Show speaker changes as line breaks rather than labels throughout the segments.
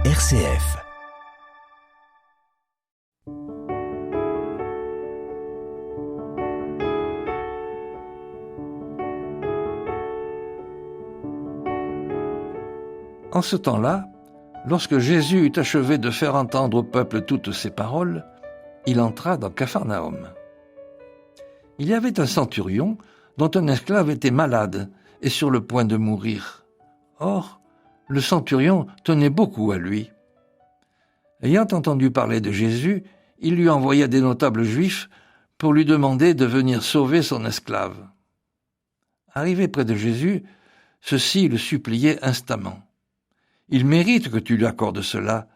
RCF.
En ce temps-là, lorsque Jésus eut achevé de faire entendre au peuple toutes ses paroles, il entra dans Capharnaüm. Il y avait un centurion dont un esclave était malade et sur le point de mourir. Or, le centurion tenait beaucoup à lui. Ayant entendu parler de Jésus, il lui envoya des notables juifs pour lui demander de venir sauver son esclave. Arrivé près de Jésus, ceux-ci le suppliaient instamment. « Il mérite que tu lui accordes cela.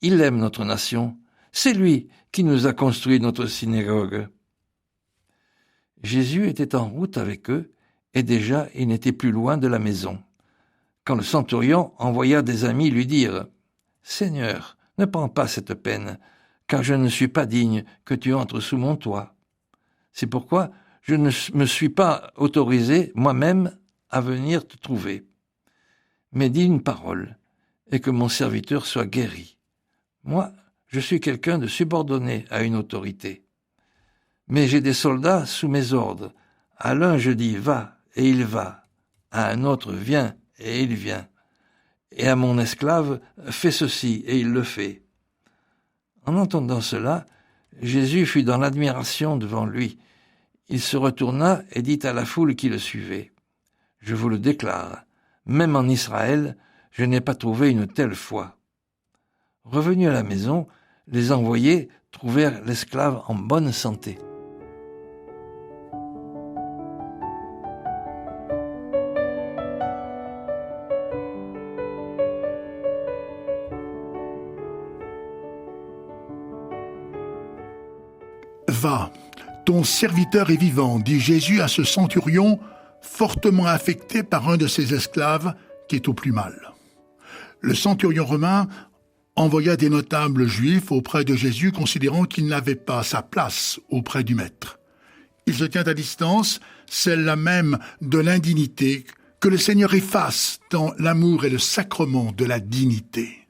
Il aime notre nation. C'est lui qui nous a construit notre synagogue. » Jésus était en route avec eux, et déjà il n'était plus loin de la maison, quand le centurion envoya des amis lui dire « Seigneur, ne prends pas cette peine, car je ne suis pas digne que tu entres sous mon toit. C'est pourquoi je ne me suis pas autorisé moi-même à venir te trouver. Mais dis une parole, et que mon serviteur soit guéri. Moi, je suis quelqu'un de subordonné à une autorité. Mais j'ai des soldats sous mes ordres. À l'un je dis « va » et il va. À un autre « viens » et il vient. Et à mon esclave « fais ceci » et il le fait. En entendant cela, Jésus fut dans l'admiration devant lui. Il se retourna et dit à la foule qui le suivait « Je vous le déclare, même en Israël, je n'ai pas trouvé une telle foi. » Revenus à la maison, les envoyés trouvèrent l'esclave en bonne santé.
Va, ton serviteur est vivant, dit Jésus à ce centurion, fortement affecté par un de ses esclaves qui est au plus mal. Le centurion romain envoya des notables juifs auprès de Jésus, considérant qu'il n'avait pas sa place auprès du maître. Il se tient à distance, celle-là même de l'indignité que le Seigneur efface dans l'amour et le sacrement de la dignité.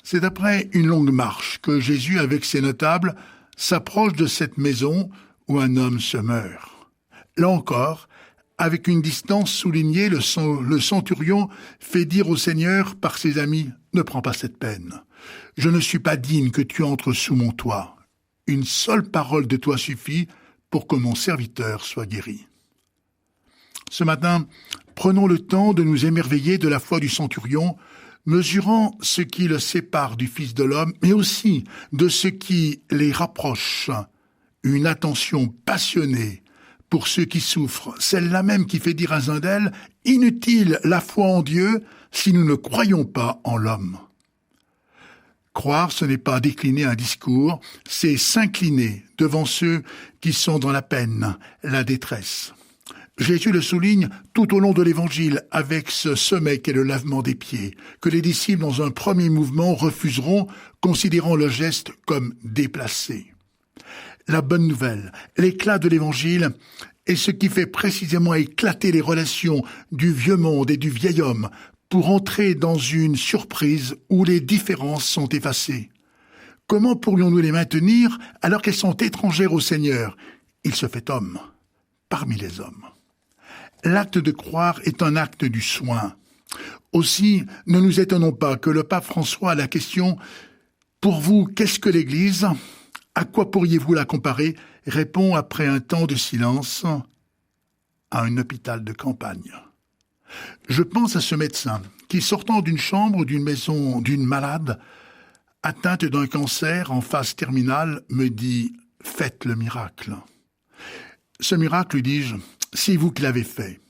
C'est après une longue marche que Jésus, avec ses notables, s'approche de cette maison où un homme se meurt. Là encore, avec une distance soulignée, le centurion fait dire au Seigneur par ses amis « Ne prends pas cette peine. Je ne suis pas digne que tu entres sous mon toit. Une seule parole de toi suffit pour que mon serviteur soit guéri. » Ce matin, prenons le temps de nous émerveiller de la foi du centurion, mesurant ce qui le sépare du Fils de l'homme, mais aussi de ce qui les rapproche. Une attention passionnée pour ceux qui souffrent, celle-là même qui fait dire à Zindel « Inutile la foi en Dieu si nous ne croyons pas en l'homme ». Croire, ce n'est pas décliner un discours, c'est s'incliner devant ceux qui sont dans la peine, la détresse. Jésus le souligne tout au long de l'Évangile avec ce sommet qu'est le lavement des pieds, que les disciples dans un premier mouvement refuseront, considérant le geste comme déplacé. La bonne nouvelle, l'éclat de l'Évangile est ce qui fait précisément éclater les relations du vieux monde et du vieil homme pour entrer dans une surprise où les différences sont effacées. Comment pourrions-nous les maintenir alors qu'elles sont étrangères au Seigneur ? Il se fait homme, parmi les hommes. L'acte de croire est un acte du soin. Aussi, ne nous étonnons pas que le pape François à la question « Pour vous, qu'est-ce que l'Église ? À quoi pourriez-vous la comparer ?» répond après un temps de silence à un hôpital de campagne. Je pense à ce médecin qui, sortant d'une chambre d'une maison d'une malade atteinte d'un cancer en phase terminale, me dit « Faites le miracle ». Ce miracle, lui dis-je, c'est vous qui l'avez fait.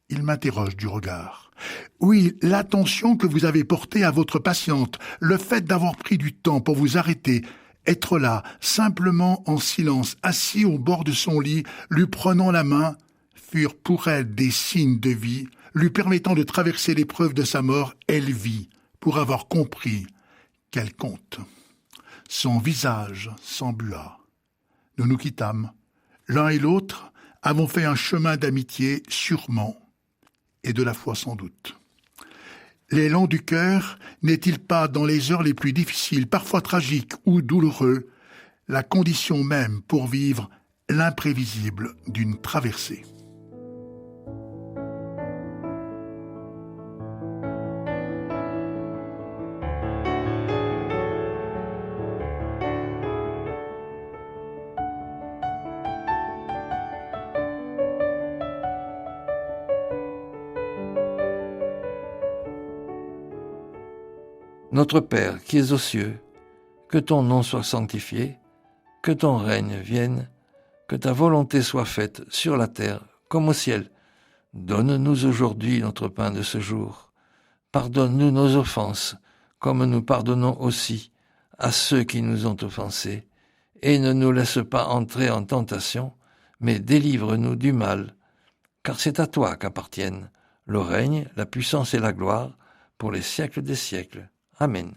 Il m'interroge du regard. Oui, l'attention que vous avez portée à votre patiente, le fait d'avoir pris du temps pour vous arrêter, être là, simplement en silence, assis au bord de son lit, lui prenant la main, furent pour elle des signes de vie, lui permettant de traverser l'épreuve de sa mort. Elle vit pour avoir compris qu'elle compte. Son visage s'embua. Nous nous quittâmes. L'un et l'autre avons fait un chemin d'amitié sûrement, et de la foi sans doute. L'élan du cœur n'est-il pas dans les heures les plus difficiles, parfois tragiques ou douloureux, la condition même pour vivre l'imprévisible d'une traversée?
Notre Père qui es aux cieux, que ton nom soit sanctifié, que ton règne vienne, que ta volonté soit faite sur la terre comme au ciel. Donne-nous aujourd'hui notre pain de ce jour. Pardonne-nous nos offenses, comme nous pardonnons aussi à ceux qui nous ont offensés. Et ne nous laisse pas entrer en tentation, mais délivre-nous du mal. Car c'est à toi qu'appartiennent le règne, la puissance et la gloire, pour les siècles des siècles. Amen.